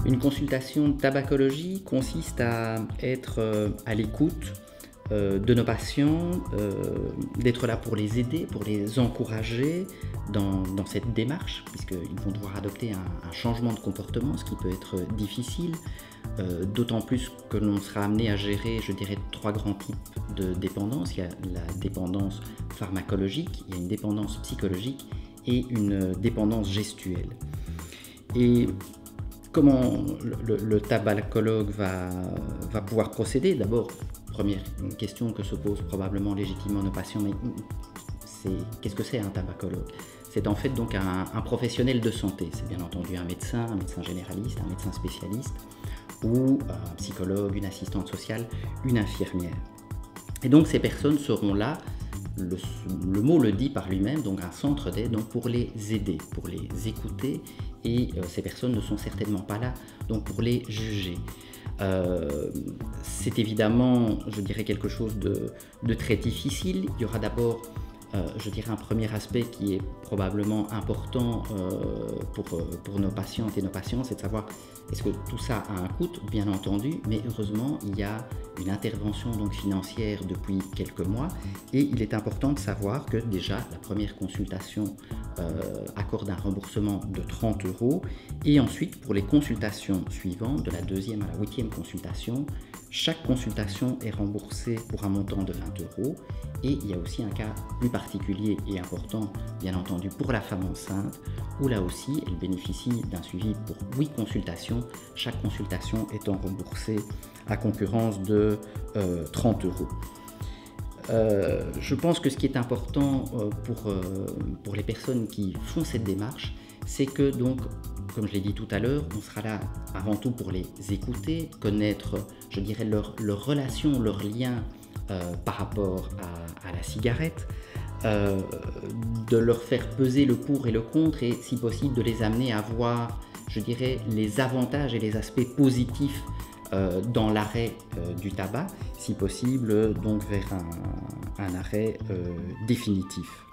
Une consultation de tabacologie consiste à être à l'écoute de nos patients, d'être là pour les aider, pour les encourager dans cette démarche, puisqu'ils vont devoir adopter un changement de comportement, ce qui peut être difficile, d'autant plus que l'on sera amené à gérer, je dirais, 3 grands types de dépendance. Il y a la dépendance pharmacologique, il y a une dépendance psychologique et une dépendance gestuelle. Et comment le tabacologue va pouvoir procéder? D'abord, première question que se posent probablement légitimement nos patients, mais qu'est-ce que c'est un tabacologue? C'est en fait donc un professionnel de santé. C'est bien entendu un médecin généraliste, un médecin spécialiste, ou un psychologue, une assistante sociale, une infirmière. Et donc ces personnes seront là, le mot le dit par lui-même, donc un centre d'aide, donc pour les aider, pour les écouter, et ces personnes ne sont certainement pas là donc pour les juger. C'est évidemment, je dirais, quelque chose de très difficile. Il y aura d'abord, je dirais, un premier aspect qui est probablement important pour nos patientes et nos patients, c'est de savoir est-ce que tout ça a un coût, bien entendu, mais heureusement il y a une intervention donc financière depuis quelques mois, et il est important de savoir que déjà la première consultation accorde un remboursement de 30 €, et ensuite pour les consultations suivantes, de la 2e à la 8e consultation, chaque consultation est remboursée pour un montant de 20 €, et il y a aussi un cas plus particulier et important, bien entendu, pour la femme enceinte, où là aussi elle bénéficie d'un suivi pour 8 consultations, chaque consultation étant remboursée à concurrence de 30 €. Je pense que ce qui est important pour les personnes qui font cette démarche, c'est que donc, comme je l'ai dit tout à l'heure, on sera là avant tout pour les écouter, connaître, je dirais, leur relation, leur lien par rapport à la cigarette, de leur faire peser le pour et le contre, et si possible de les amener à voir, je dirais, les avantages et les aspects positifs dans l'arrêt du tabac, si possible donc vers un arrêt définitif.